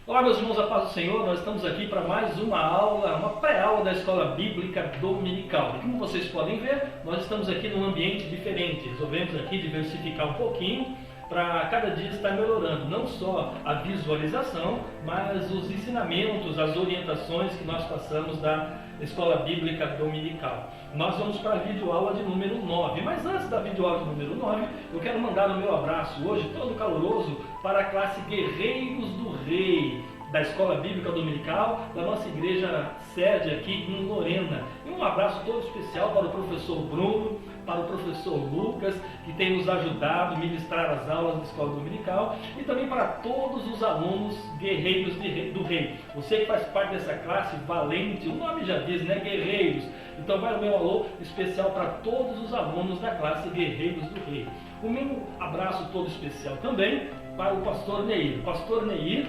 Olá, meus irmãos, a paz do Senhor. Nós estamos aqui para mais uma aula, uma pré-aula da Escola Bíblica Dominical. E como vocês podem ver, nós estamos aqui num ambiente diferente. Resolvemos aqui diversificar um pouquinho para cada dia estar melhorando, não só a visualização, mas os ensinamentos, as orientações que nós passamos da Escola Bíblica Dominical. Nós vamos para a videoaula de número 9, mas antes da videoaula de número 9, eu quero mandar o meu abraço hoje, todo caloroso, para a classe Guerreiros do Rei, da Escola Bíblica Dominical, da nossa igreja sede aqui em Lorena. E um abraço todo especial para o professor Bruno, para o professor Lucas, que tem nos ajudado a ministrar as aulas da Escola Dominical, e também para todos os alunos Guerreiros do Rei. Você que faz parte dessa classe valente, o nome já diz, né? Guerreiros. Então vai o meu alô especial para todos os alunos da classe Guerreiros do Rei. O meu abraço todo especial também para o pastor Neir. O pastor Neir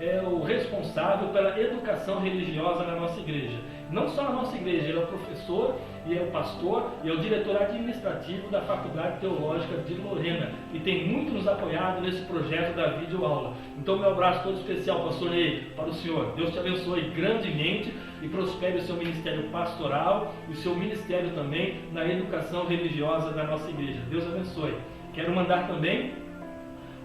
é o responsável pela educação religiosa na nossa igreja. Não só na nossa igreja, ele é o professor e é o pastor e é o diretor administrativo da Faculdade Teológica de Lorena e tem muito nos apoiado nesse projeto da videoaula. Então meu abraço todo especial, pastor Ney, para o senhor. Deus te abençoe grandemente e prospere o seu ministério pastoral e o seu ministério também na educação religiosa da nossa igreja. Deus abençoe. Quero mandar também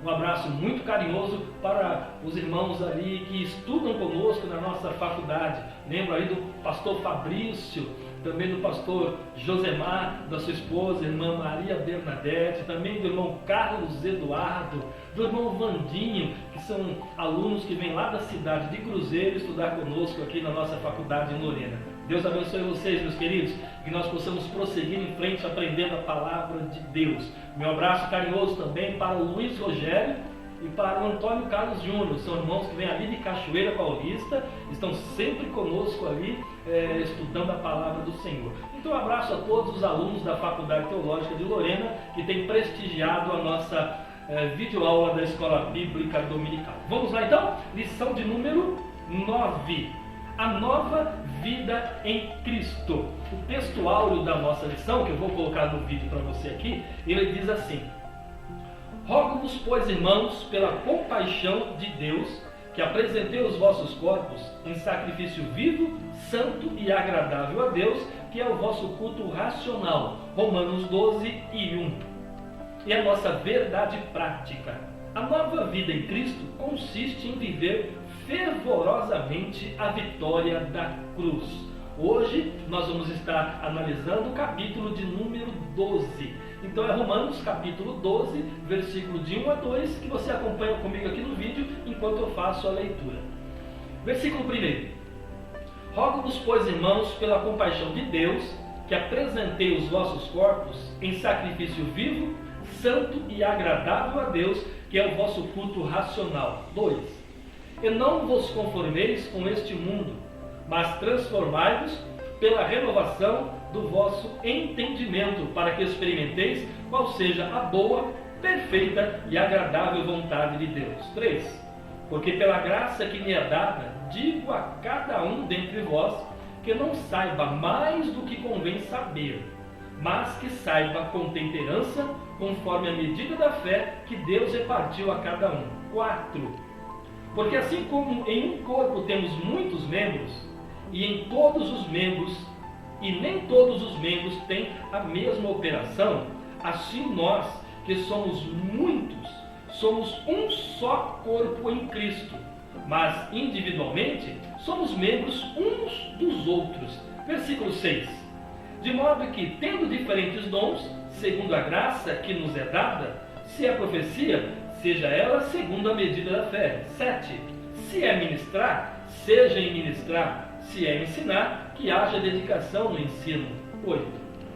um abraço muito carinhoso para os irmãos ali que estudam conosco na nossa faculdade. Lembro aí do pastor Fabrício, também do pastor Josemar, da sua esposa, irmã Maria Bernadette, também do irmão Carlos Eduardo, do irmão Vandinho, que são alunos que vêm lá da cidade de Cruzeiro estudar conosco aqui na nossa faculdade em Lorena. Deus abençoe vocês, meus queridos, que nós possamos prosseguir em frente aprendendo a palavra de Deus. Meu abraço carinhoso também para o Luiz Rogério e para o Antônio Carlos Júnior, são irmãos que vêm ali de Cachoeira Paulista, estão sempre conosco ali, estudando a palavra do Senhor. Então um abraço a todos os alunos da Faculdade Teológica de Lorena que têm prestigiado a nossa videoaula da Escola Bíblica Dominical. Vamos lá então? Lição de número 9. A nova vida em Cristo. O texto áureo da nossa lição, que eu vou colocar no vídeo para você aqui, ele diz assim: Rogo-vos, pois, irmãos, pela compaixão de Deus, que apresentei os vossos corpos em sacrifício vivo, santo e agradável a Deus, que é o vosso culto racional. Romanos 12:1. E a nossa verdade prática. A nova vida em Cristo consiste em viver fervorosamente a vitória da cruz. Hoje nós vamos estar analisando o capítulo de número 12. Então é Romanos capítulo 12, versículo de 1 a 2, que você acompanha comigo aqui no vídeo enquanto eu faço a leitura. Versículo 1. Rogo-vos, pois, irmãos, pela compaixão de Deus, que apresentei os vossos corpos em sacrifício vivo, santo e agradável a Deus, que é o vosso culto racional. 2. E não vos conformeis com este mundo, mas transformai-vos pela renovação do vosso entendimento, para que experimenteis qual seja a boa, perfeita e agradável vontade de Deus. 3. Porque pela graça que me é dada, digo a cada um dentre vós, que não saiba mais do que convém saber, mas que saiba com temperança, conforme a medida da fé que Deus repartiu a cada um. 4. Porque assim como em um corpo temos muitos membros, e em todos os membros, e nem todos os membros têm a mesma operação, assim nós, que somos muitos, somos um só corpo em Cristo, mas individualmente somos membros uns dos outros. Versículo 6. De modo que, tendo diferentes dons, segundo a graça que nos é dada, se é profecia, seja ela segundo a medida da fé. 7. Se é ministrar, seja em ministrar. Se é ensinar, que haja dedicação no ensino. 8.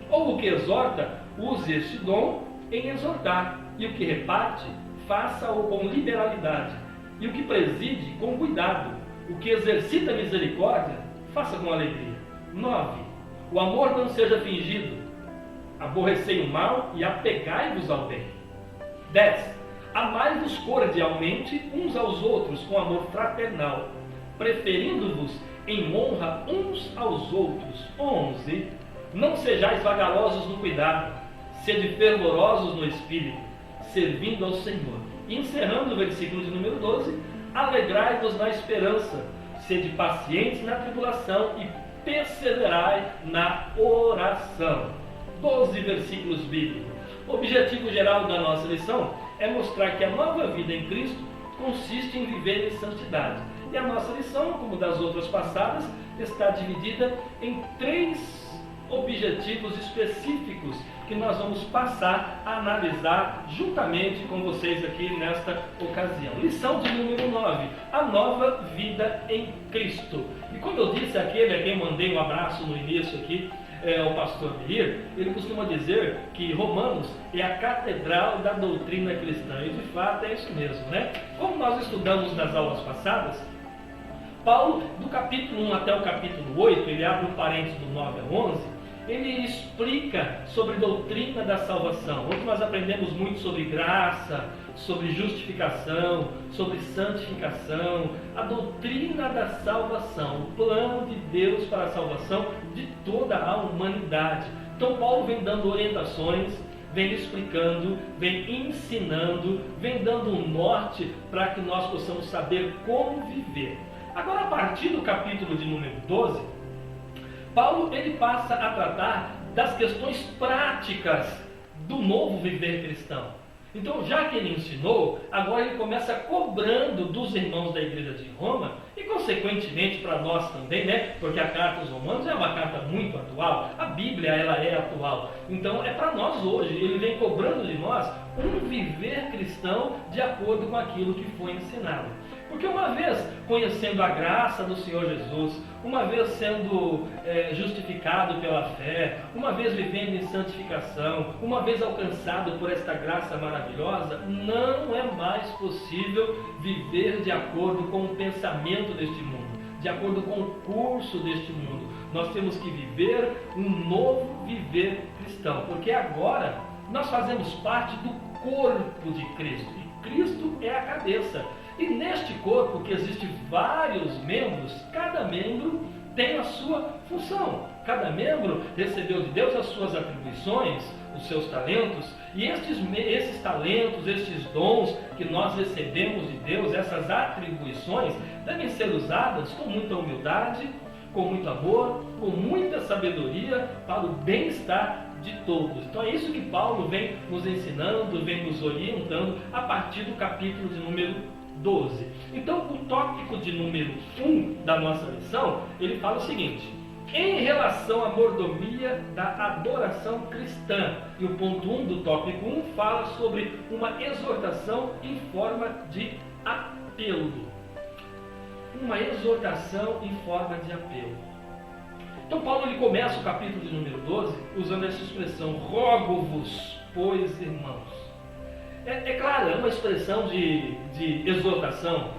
Ou o que exorta, use este dom em exortar. E o que reparte, faça-o com liberalidade. E o que preside, com cuidado. O que exercita a misericórdia, faça com alegria. 9. O amor não seja fingido. Aborrecei o mal e apegai-vos ao bem. 10. Amai-vos cordialmente uns aos outros com amor fraternal, preferindo-vos em honra uns aos outros. 11. Não sejais vagarosos no cuidado, sede fervorosos no espírito, servindo ao Senhor. E encerrando o versículo de número 12, alegrai-vos na esperança, sede pacientes na tribulação e perseverai na oração. 12 versículos bíblicos. O objetivo geral da nossa lição é mostrar que a nova vida em Cristo consiste em viver em santidade. E a nossa lição, como das outras passadas, está dividida em 3 objetivos específicos que nós vamos passar a analisar juntamente com vocês aqui nesta ocasião. Lição de número 9, a nova vida em Cristo. E como eu disse àquele a quem mandei um abraço no início aqui, o pastor Meir, ele costuma dizer que Romanos é a catedral da doutrina cristã, e de fato é isso mesmo, né? Como nós estudamos nas aulas passadas, Paulo, do capítulo 1 até o capítulo 8, ele abre um parênteses do 9 a 11, ele explica sobre doutrina da salvação. Hoje nós aprendemos muito sobre graça, sobre justificação, sobre santificação, a doutrina da salvação, o plano de Deus para a salvação de toda a humanidade. Então Paulo vem dando orientações, vem explicando, vem ensinando, vem dando um norte para que nós possamos saber como viver. Agora, a partir do capítulo de número 12, Paulo ele passa a tratar das questões práticas do novo viver cristão. Então, já que ele ensinou, agora ele começa cobrando dos irmãos da igreja de Roma, e consequentemente para nós também, né? Porque a carta aos Romanos é uma carta muito atual, a Bíblia ela é atual, então é para nós hoje, ele vem cobrando de nós um viver cristão de acordo com aquilo que foi ensinado. Porque uma vez conhecendo a graça do Senhor Jesus, uma vez sendo justificado pela fé, uma vez vivendo em santificação, uma vez alcançado por esta graça maravilhosa, não é mais possível viver de acordo com o pensamento deste mundo, de acordo com o curso deste mundo. Nós temos que viver um novo viver cristão, porque agora nós fazemos parte do corpo de Cristo, e Cristo é a cabeça. E neste corpo, que existe vários membros, cada membro tem a sua função. Cada membro recebeu de Deus as suas atribuições, os seus talentos, e esses talentos, estes dons que nós recebemos de Deus, essas atribuições, devem ser usadas com muita humildade, com muito amor, com muita sabedoria para o bem-estar de todos. Então é isso que Paulo vem nos ensinando, vem nos orientando a partir do capítulo de número 12. Então, o tópico de número 1 da nossa lição, ele fala o seguinte: em relação à mordomia da adoração cristã. E o ponto 1 do tópico 1 fala sobre uma exortação em forma de apelo. Uma exortação em forma de apelo. Então, Paulo ele começa o capítulo de número 12 usando essa expressão: rogo-vos, pois, irmãos. É claro, é uma expressão de exortação,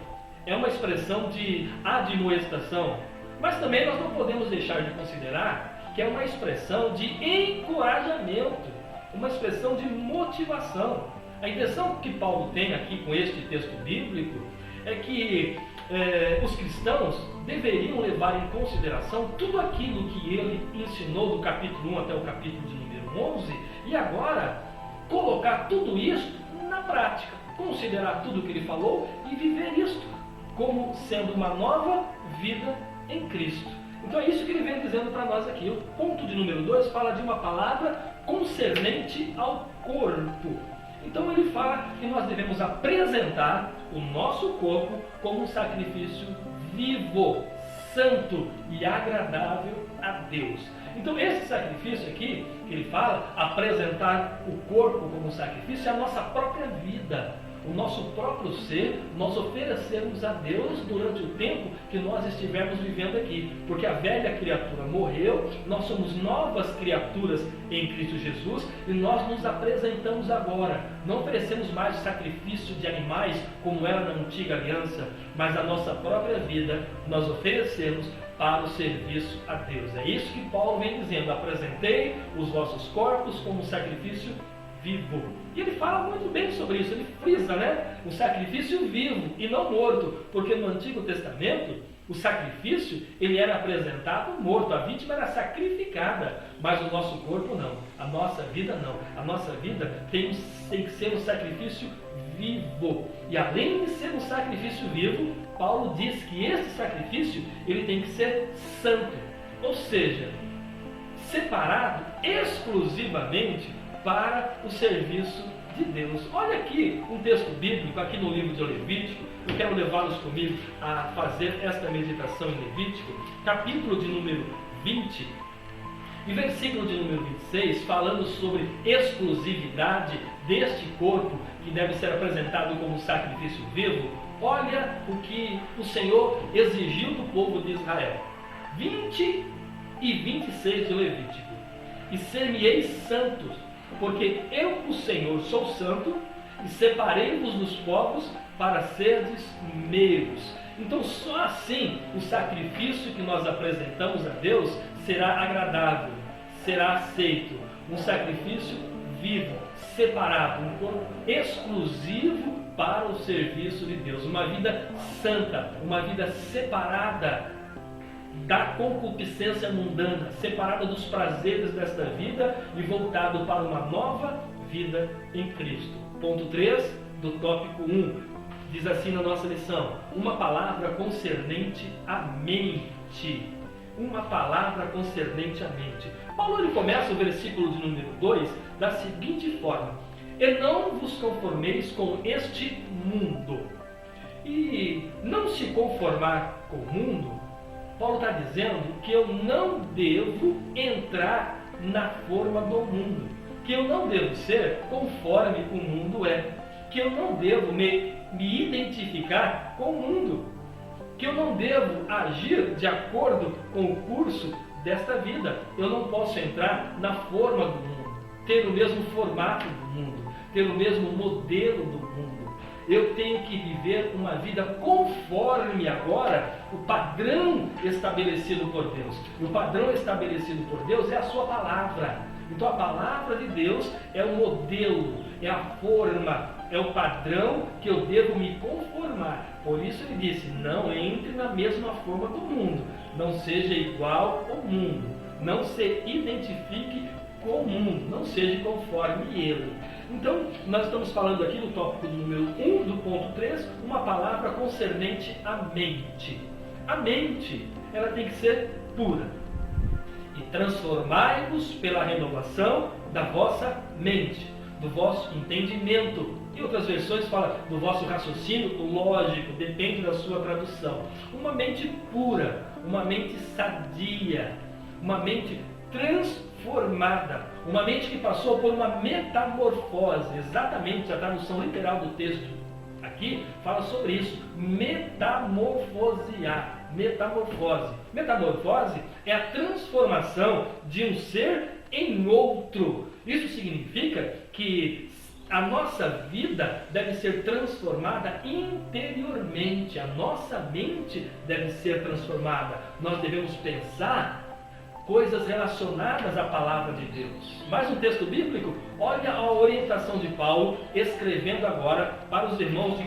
é uma expressão de admoestação, mas também nós não podemos deixar de considerar que é uma expressão de encorajamento, uma expressão de motivação. A intenção que Paulo tem aqui com este texto bíblico é que os cristãos deveriam levar em consideração tudo aquilo que ele ensinou do capítulo 1 até o capítulo de número 11 e agora colocar tudo isso na prática, considerar tudo o que ele falou e viver isto como sendo uma nova vida em Cristo. Então é isso que ele vem dizendo para nós aqui. O ponto de número 2 fala de uma palavra concernente ao corpo. Então ele fala que nós devemos apresentar o nosso corpo como um sacrifício vivo, santo e agradável a Deus. Então esse sacrifício aqui, que ele fala, apresentar o corpo como sacrifício, é a nossa própria vida, o nosso próprio ser, nós oferecermos a Deus durante o tempo que nós estivermos vivendo aqui. Porque a velha criatura morreu, nós somos novas criaturas em Cristo Jesus e nós nos apresentamos agora. Não oferecemos mais sacrifício de animais como era na antiga aliança, mas a nossa própria vida nós oferecemos para o serviço a Deus. É isso que Paulo vem dizendo: apresentei os vossos corpos como sacrifício vivo. E ele fala muito bem sobre isso, ele frisa, né? Um sacrifício vivo e não morto, porque no Antigo Testamento O sacrifício, ele era apresentado morto, a vítima era sacrificada, mas o nosso corpo não, a nossa vida não. A nossa vida tem que ser um sacrifício vivo. E além de ser um sacrifício vivo, Paulo diz que esse sacrifício, ele tem que ser santo, ou seja, separado exclusivamente para o serviço de Deus. Olha aqui um texto bíblico, aqui no livro de Levítico. Eu quero levá-los comigo a fazer esta meditação em Levítico, capítulo de número 20 e versículo de número 26, falando sobre exclusividade deste corpo que deve ser apresentado como sacrifício vivo. Olha o que o Senhor exigiu do povo de Israel. 20 e 26 de Levítico. E ser-me-eis santos, porque eu, o Senhor, sou santo, e separei-vos dos povos para serdes meus. Então, só assim o sacrifício que nós apresentamos a Deus será agradável, será aceito. Um sacrifício vivo, separado, um corpo exclusivo para o serviço de Deus. Uma vida santa, uma vida separada da concupiscência mundana, separada dos prazeres desta vida e voltado para uma nova vida em Cristo. Ponto 3 do tópico 1 diz assim na nossa lição: uma palavra concernente à mente. Uma palavra concernente à mente. Paulo ele começa o versículo de número 2 da seguinte forma: e não vos conformeis com este mundo. E não se conformar com o mundo, Paulo está dizendo que eu não devo entrar na forma do mundo, que eu não devo ser conforme o mundo é, que eu não devo me identificar com o mundo, que eu não devo agir de acordo com o curso desta vida. Eu não posso entrar na forma do mundo, ter o mesmo formato do mundo, ter o mesmo modelo do mundo. Eu tenho que viver uma vida conforme agora o padrão estabelecido por Deus. E o padrão estabelecido por Deus é a sua palavra. Então a palavra de Deus é o modelo, é a forma, é o padrão que eu devo me conformar. Por isso ele disse: não entre na mesma forma do mundo, não seja igual ao mundo, não se identifique com o mundo, não seja conforme ele. Então, nós estamos falando aqui no tópico número 1 do ponto 3, uma palavra concernente à mente. A mente, ela tem que ser pura. E transformai-vos pela renovação da vossa mente, do vosso entendimento. E outras versões falam do vosso raciocínio lógico, depende da sua tradução. Uma mente pura, uma mente sadia, uma mente transformada, uma mente que passou por uma metamorfose. Exatamente a tradução literal do texto aqui fala sobre isso: metamorfosear. Metamorfose. Metamorfose é a transformação de um ser em outro. Isso significa que a nossa vida deve ser transformada interiormente. A nossa mente deve ser transformada. Nós devemos pensar coisas relacionadas à palavra de Deus. Mais um texto bíblico? Olha a orientação de Paulo, escrevendo agora para os irmãos de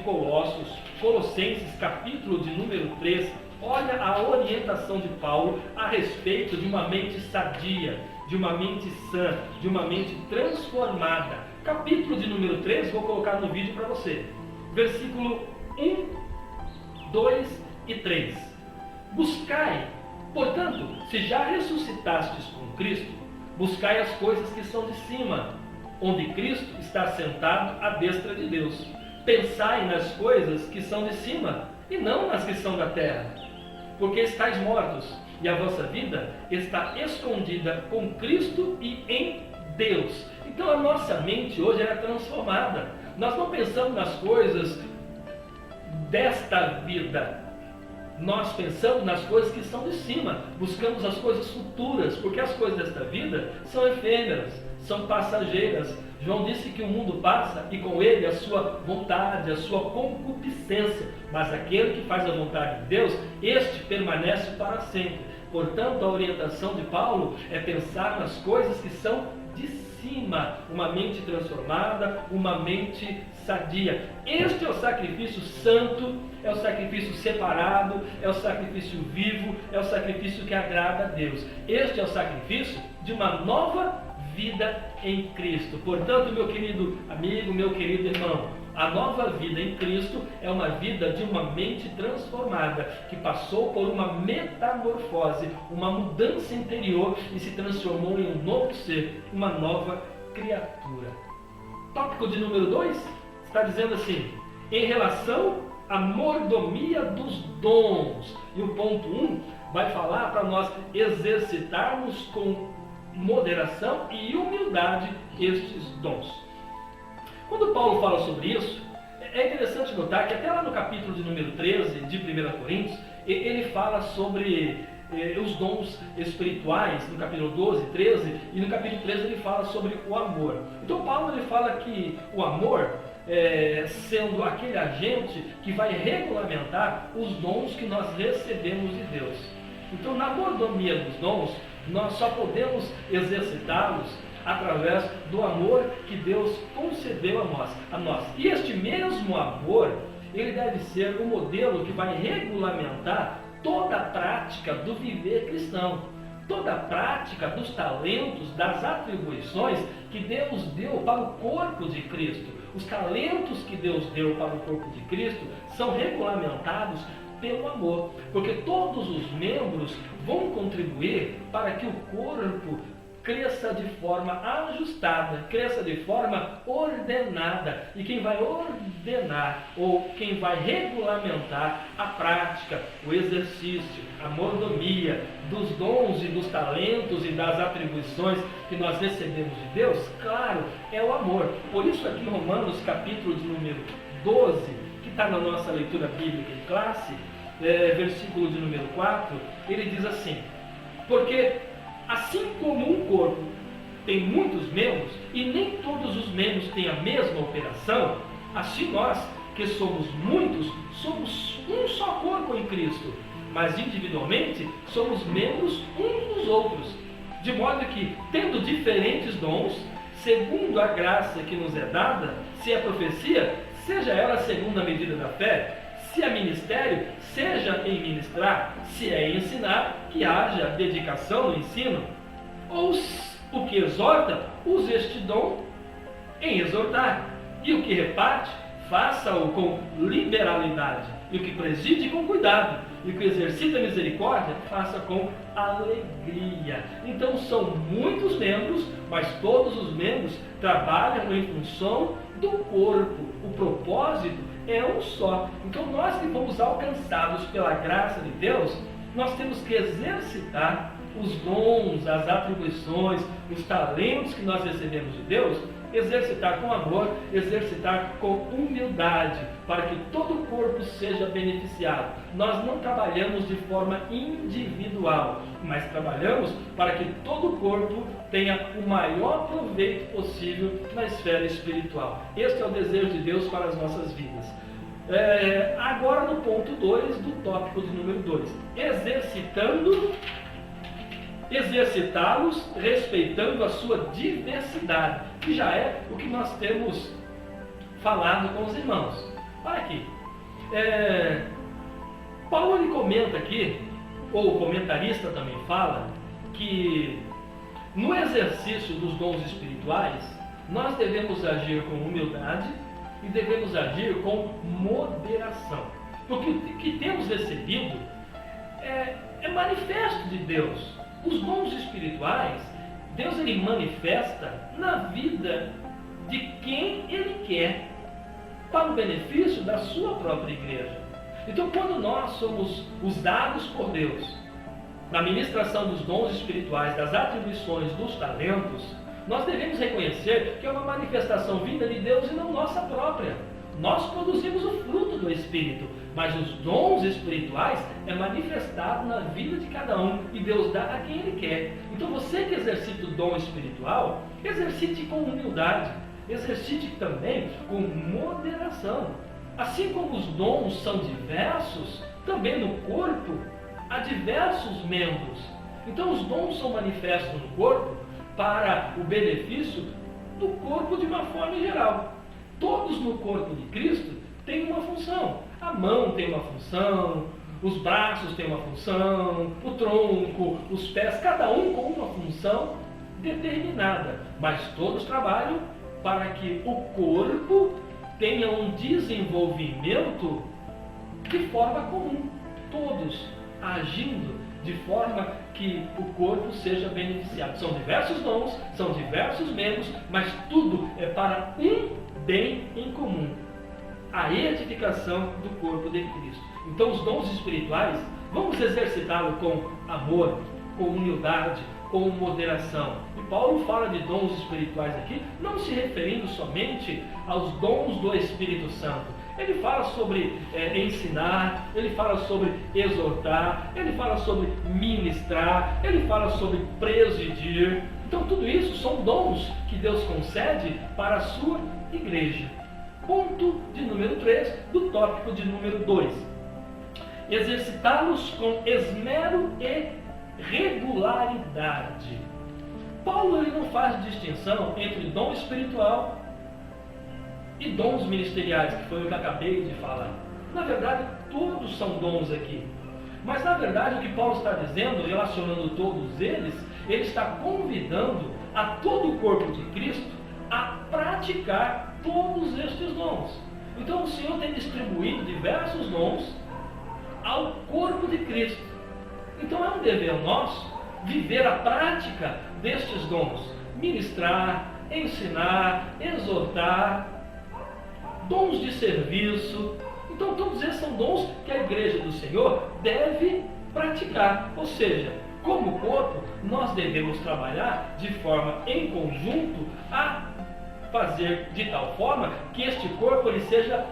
Colossenses, capítulo de número 3. Olha a orientação de Paulo a respeito de uma mente sadia, de uma mente sã, de uma mente transformada. Capítulo de número 3, vou colocar no vídeo para você. Versículo 1, 2 e 3. Buscai, portanto, se já ressuscitastes com Cristo, buscai as coisas que são de cima, onde Cristo está sentado à destra de Deus. Pensai nas coisas que são de cima, e não nas que são da terra, porque estáis mortos, e a vossa vida está escondida com Cristo e em Deus. Então a nossa mente hoje é transformada. Nós não pensamos nas coisas desta vida, nós pensamos nas coisas que são de cima, buscamos as coisas futuras, porque as coisas desta vida são efêmeras, são passageiras. João disse que o mundo passa e com ele a sua vontade, a sua concupiscência, mas aquele que faz a vontade de Deus, este permanece para sempre. Portanto, a orientação de Paulo é pensar nas coisas que são de cima, uma mente transformada, uma mente sadia. Este é o sacrifício santo, é o sacrifício separado, é o sacrifício vivo, é o sacrifício que agrada a Deus. Este é o sacrifício de uma nova vida em Cristo. Portanto, meu querido amigo, meu querido irmão, a nova vida em Cristo é uma vida de uma mente transformada, que passou por uma metamorfose, uma mudança interior e se transformou em um novo ser, uma nova criatura. Tópico de número 2 está dizendo assim: em relação à mordomia dos dons. E o ponto 1 vai falar para nós exercitarmos com moderação e humildade estes dons. Quando Paulo fala sobre isso, é interessante notar que até lá no capítulo de número 13 de 1 Coríntios, ele fala sobre os dons espirituais, no capítulo 12, 13, e no capítulo 13 ele fala sobre o amor. Então Paulo ele fala que o amor, sendo aquele agente que vai regulamentar os dons que nós recebemos de Deus. Então, na mordomia dos dons, nós só podemos exercitá-los através do amor que Deus concedeu a nós. E este mesmo amor, ele deve ser o modelo que vai regulamentar toda a prática do viver cristão, toda a prática dos talentos, das atribuições que Deus deu para o corpo de Cristo. Os talentos que Deus deu para o corpo de Cristo são regulamentados pelo amor, porque todos os membros vão contribuir para que o corpo cresça de forma ajustada, cresça de forma ordenada. E quem vai ordenar, ou quem vai regulamentar a prática, o exercício, a mordomia dos dons e dos talentos e das atribuições que nós recebemos de Deus, claro, é o amor. Por isso aqui em Romanos, capítulo de número 12, que está na nossa leitura bíblica em classe, versículo de número 4, ele diz assim: porque assim como um corpo tem muitos membros e nem todos os membros têm a mesma operação, assim nós, que somos muitos, somos um só corpo em Cristo, mas individualmente somos membros uns dos outros, de modo que, tendo diferentes dons, segundo a graça que nos é dada, se é profecia, seja ela segundo a medida da fé; se é ministério, seja em ministrar; se é ensinar, que haja dedicação no ensino; ou o que exorta, use este dom em exortar; e o que reparte, faça-o com liberalidade; e o que preside, com cuidado; e o que exercita a misericórdia, faça com alegria. Então são muitos membros, mas todos os membros trabalham em função do corpo. O propósito é um só. Então nós que fomos alcançados pela graça de Deus, nós temos que exercitar os dons, as atribuições, os talentos que nós recebemos de Deus, exercitar com amor, exercitar com humildade, para que todo o corpo seja beneficiado. Nós não trabalhamos de forma individual, mas trabalhamos para que todo o corpo tenha o maior proveito possível na esfera espiritual. Este é o desejo de Deus para as nossas vidas. Agora no ponto 2 do tópico de número 2, exercitá-los respeitando a sua diversidade, que já é o que nós temos falado com os irmãos. Olha aqui, Paulo ele comenta aqui, ou o comentarista também fala, que no exercício dos dons espirituais nós devemos agir com humildade e devemos agir com moderação, porque o que temos recebido é manifesto de Deus. Os dons espirituais, Deus ele manifesta na vida de quem Ele quer, para o benefício da sua própria igreja. Então, quando nós somos usados por Deus na ministração dos dons espirituais, das atribuições, dos talentos, nós devemos reconhecer que é uma manifestação vinda de Deus e não nossa própria. Nós produzimos o fruto do Espírito, mas os dons espirituais é manifestado na vida de cada um e Deus dá a quem Ele quer. Então você que exercita o dom espiritual, exercite com humildade, exercite também com moderação. Assim como os dons são diversos, também no corpo há diversos membros. Então os dons são manifestos no corpo para o benefício do corpo de uma forma geral. Todos no corpo de Cristo têm uma função. A mão tem uma função, os braços têm uma função, o tronco, os pés, cada um com uma função determinada. Mas todos trabalham para que o corpo tenha um desenvolvimento de forma comum. Todos agindo de forma que o corpo seja beneficiado. São diversos dons, são diversos membros, mas tudo é para um bem em comum. A edificação do corpo de Cristo. Então os dons espirituais, vamos exercitá-lo com amor, com humildade, com moderação. E Paulo fala de dons espirituais aqui, não se referindo somente aos dons do Espírito Santo. Ele fala sobre ensinar, ele fala sobre exortar, ele fala sobre ministrar, ele fala sobre presidir. Então tudo isso são dons que Deus concede para a sua igreja. Ponto de número 3 do tópico de número 2. Exercitá-los com esmero e regularidade. Paulo ele não faz distinção entre dom espiritual e dons ministeriais, que foi o que acabei de falar. Na verdade, todos são dons aqui. Mas na verdade o que Paulo está dizendo, relacionando todos eles, ele está convidando a todo o corpo de Cristo a praticar todos estes dons. Então o Senhor tem distribuído diversos dons ao corpo de Cristo. Então é um dever nosso viver a prática destes dons. Ministrar, ensinar, exortar, dons de serviço. Então todos esses são dons que a igreja do Senhor deve praticar. Ou seja, como corpo, nós devemos trabalhar de forma em conjunto a fazer de tal forma que este corpo ele seja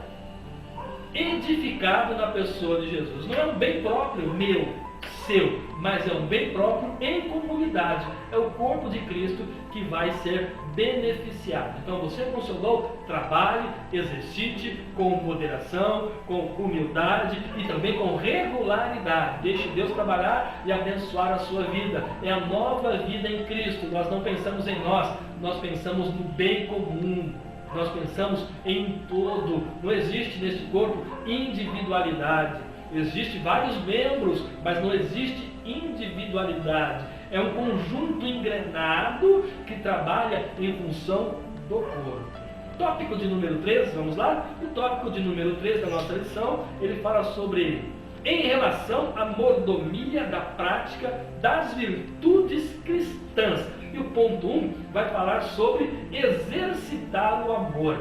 edificado na pessoa de Jesus. Não é um bem próprio meu, seu, mas é um bem próprio em comunidade. É o corpo de Cristo que vai ser beneficiado. Então você com o seu dom, trabalhe, exercite com moderação, com humildade e também com regularidade. Deixe Deus trabalhar e abençoar a sua vida. É a nova vida em Cristo. Nós não pensamos em nós, nós pensamos no bem comum. Nós pensamos em todo. Não existe neste corpo individualidade. Existem vários membros, mas não existe individualidade. É um conjunto engrenado que trabalha em função do corpo. Tópico de número 3, vamos lá? O tópico de número 3 da nossa lição, ele fala sobre em relação à mordomia da prática das virtudes cristãs. E o ponto 1 vai falar sobre exercitar o amor.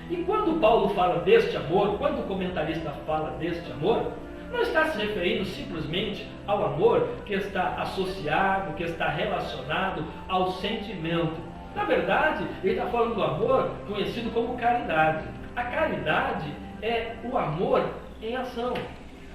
E quando Paulo fala deste amor, quando o comentarista fala deste amor, não está se referindo simplesmente ao amor que está associado, que está relacionado ao sentimento. Na verdade, ele está falando do amor conhecido como caridade. A caridade é o amor em ação.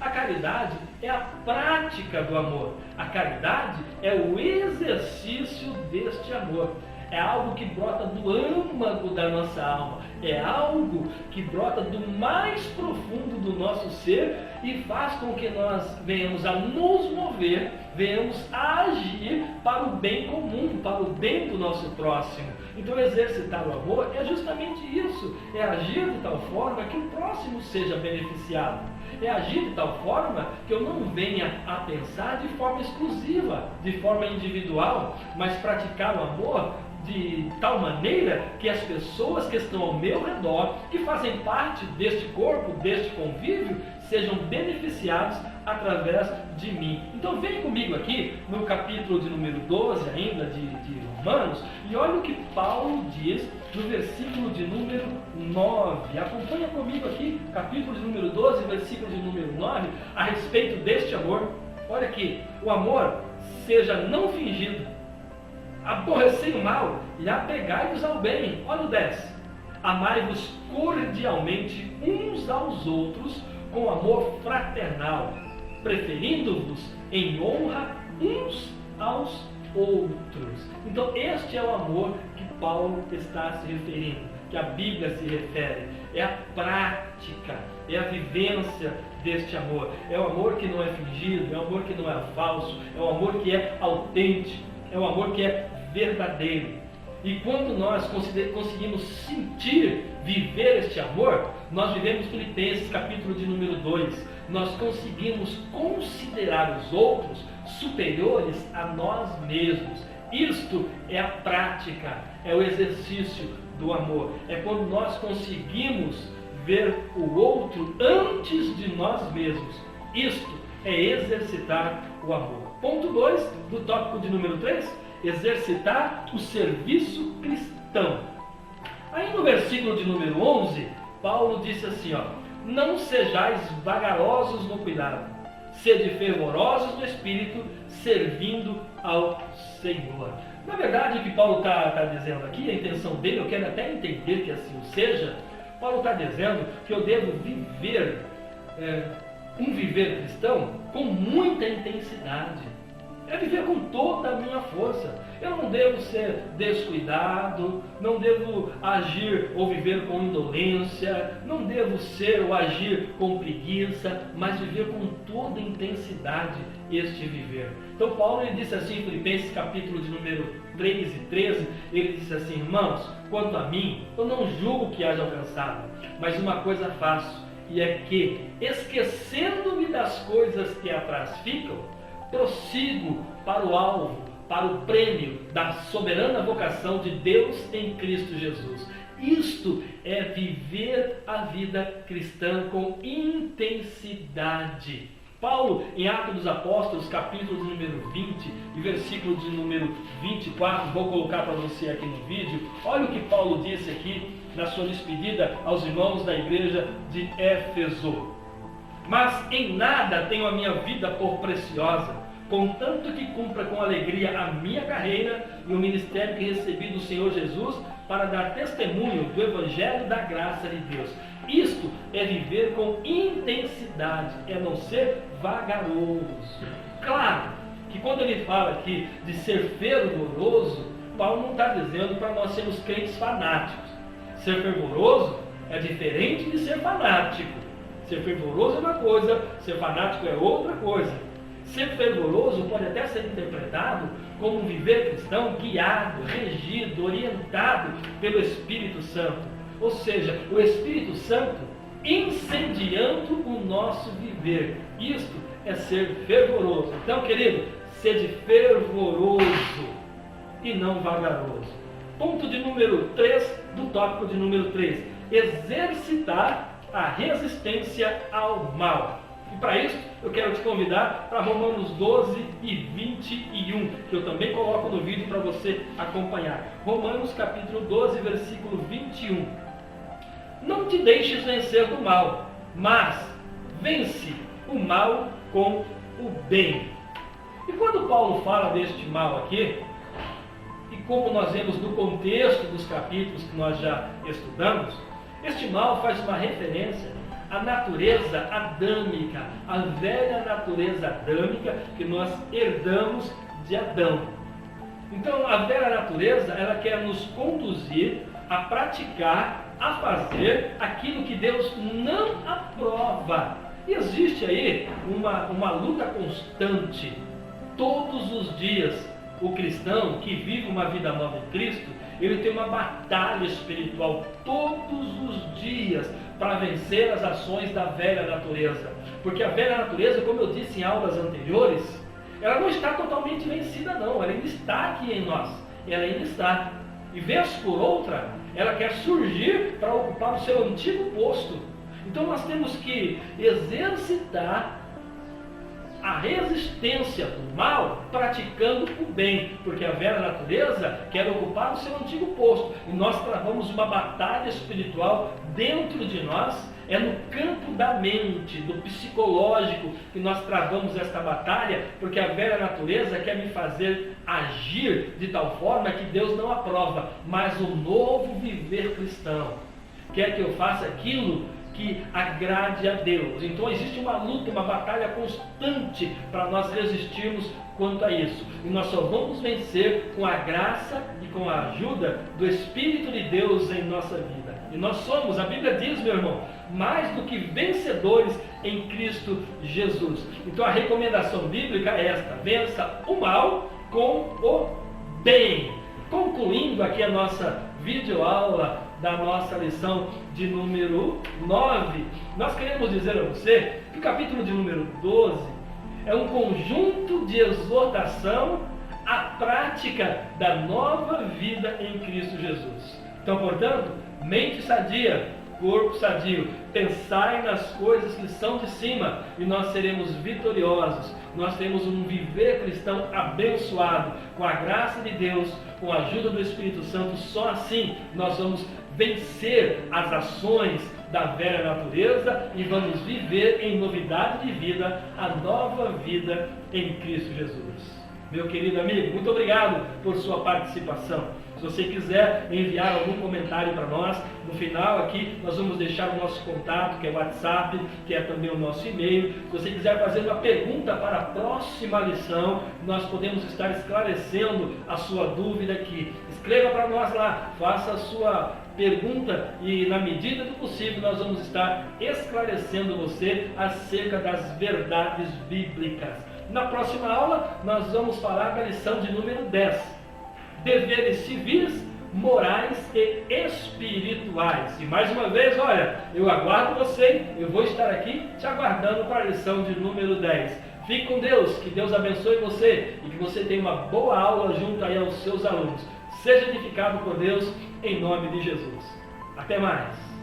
A caridade é a prática do amor. A caridade é o exercício deste amor. É algo que brota do âmago da nossa alma. É algo que brota do mais profundo do nosso ser e faz com que nós venhamos a nos mover, venhamos a agir para o bem comum, para o bem do nosso próximo. Então exercitar o amor é justamente isso. É agir de tal forma que o próximo seja beneficiado. É agir de tal forma que eu não venha a pensar de forma exclusiva, de forma individual, mas praticar o amor de tal maneira que as pessoas que estão ao meu redor, que fazem parte deste corpo, deste convívio, sejam beneficiados através de mim. Então vem comigo aqui no capítulo de número 12 ainda de Romanos e olha o que Paulo diz no versículo de número 9. Acompanha comigo aqui, capítulo de número 12, versículo de número 9, a respeito deste amor. Olha aqui, o amor seja não fingido, aborrecei o mal e apegai-vos ao bem. Olha o 10. Amai-vos cordialmente uns aos outros com amor fraternal, preferindo-vos em honra uns aos outros. Então este é o amor que Paulo está se referindo, que a Bíblia se refere. É a prática, é a vivência deste amor. É o amor que não é fingido, é o amor que não é falso, é o amor que é autêntico, é o amor que é verdadeiro. E quando nós conseguimos sentir, viver este amor, nós vivemos Filipenses capítulo de número 2. Nós conseguimos considerar os outros superiores a nós mesmos. Isto é a prática, é o exercício do amor. É quando nós conseguimos ver o outro antes de nós mesmos. Isto é exercitar o amor. Ponto 2 do tópico de número 3. Exercitar o serviço cristão. Aí no versículo de número 11, Paulo disse assim, não sejais vagarosos no cuidado, sede fervorosos no espírito, servindo ao Senhor. Na verdade, o que Paulo está dizendo aqui, a intenção dele, eu quero até entender que assim seja, Paulo está dizendo que eu devo viver um viver cristão com muita intensidade. É viver com toda a minha força. Eu não devo ser descuidado, não devo agir ou viver com indolência, não devo ser ou agir com preguiça, mas viver com toda intensidade este viver. Então Paulo ele disse assim em Filipenses capítulo de número 3 e 13, ele disse assim, irmãos, quanto a mim, eu não julgo que haja alcançado, mas uma coisa faço, e é que, esquecendo-me das coisas que atrás ficam, prossigo para o alvo, para o prêmio da soberana vocação de Deus em Cristo Jesus. Isto é viver a vida cristã com intensidade. Paulo, em Atos dos Apóstolos, capítulo de número 20 e versículo de número 24, vou colocar para você aqui no vídeo. Olha o que Paulo disse aqui na sua despedida aos irmãos da igreja de Éfeso. Mas em nada tenho a minha vida por preciosa, contanto que cumpra com alegria a minha carreira e o ministério que recebi do Senhor Jesus para dar testemunho do Evangelho da graça de Deus. Isto é viver com intensidade, é não ser vagaroso. Claro que quando ele fala aqui de ser fervoroso, Paulo não está dizendo para nós sermos crentes fanáticos. Ser fervoroso é diferente de ser fanático. Ser fervoroso é uma coisa, ser fanático é outra coisa. Ser fervoroso pode até ser interpretado como um viver cristão guiado, regido, orientado pelo Espírito Santo. Ou seja, o Espírito Santo incendiando o nosso viver. Isto é ser fervoroso. Então, querido, sede fervoroso e não vagaroso. Ponto de número 3 do tópico de número 3. Exercitar a resistência ao mal. E para isso, eu quero te convidar para Romanos 12 e 21, que eu também coloco no vídeo para você acompanhar. Romanos capítulo 12, versículo 21. Não te deixes vencer do mal, mas vence o mal com o bem. E quando Paulo fala deste mal aqui, e como nós vemos no contexto dos capítulos que nós já estudamos, este mal faz uma referência à natureza adâmica, à velha natureza adâmica que nós herdamos de Adão. Então, a velha natureza, ela quer nos conduzir a praticar, a fazer aquilo que Deus não aprova. E existe aí uma luta constante, todos os dias. O cristão que vive uma vida nova em Cristo, ele tem uma batalha espiritual todos os dias para vencer as ações da velha natureza. Porque a velha natureza, como eu disse em aulas anteriores, ela não está totalmente vencida não, ela ainda está aqui em nós, ela ainda está. E vez por outra, ela quer surgir para ocupar o seu antigo posto. Então nós temos que exercitar a resistência do mal praticando o bem, porque a velha natureza quer ocupar o seu antigo posto, e nós travamos uma batalha espiritual dentro de nós. É no campo da mente, do psicológico, que nós travamos esta batalha, porque a velha natureza quer me fazer agir de tal forma que Deus não aprova, mas o novo viver cristão quer que eu faça aquilo que agrade a Deus. Então existe uma luta, uma batalha constante para nós resistirmos quanto a isso. E nós só vamos vencer com a graça e com a ajuda do Espírito de Deus em nossa vida. E nós somos, a Bíblia diz, meu irmão, mais do que vencedores em Cristo Jesus. Então a recomendação bíblica é esta: vença o mal com o bem. Concluindo aqui a nossa videoaula da nossa lição de número 9, nós queremos dizer a você que o capítulo de número 12 é um conjunto de exortação à prática da nova vida em Cristo Jesus. Então, portanto, mente sadia, corpo sadio, pensai nas coisas que são de cima e nós seremos vitoriosos. Nós temos um viver cristão abençoado, com a graça de Deus, com a ajuda do Espírito Santo. Só assim nós vamos vencer as ações da velha natureza e vamos viver em novidade de vida a nova vida em Cristo Jesus. Meu querido amigo, muito obrigado por sua participação. Se você quiser enviar algum comentário para nós, no final aqui nós vamos deixar o nosso contato, que é o WhatsApp, que é também o nosso e-mail. Se você quiser fazer uma pergunta para a próxima lição, nós podemos estar esclarecendo a sua dúvida aqui. Escreva para nós lá, faça a sua pergunta e na medida do possível nós vamos estar esclarecendo você acerca das verdades bíblicas. Na próxima aula nós vamos falar da lição de número 10. Deveres civis, morais e espirituais. E mais uma vez, olha, eu aguardo você, eu vou estar aqui te aguardando para a lição de número 10. Fique com Deus, que Deus abençoe você e que você tenha uma boa aula junto aí aos seus alunos. Seja edificado por Deus, em nome de Jesus. Até mais!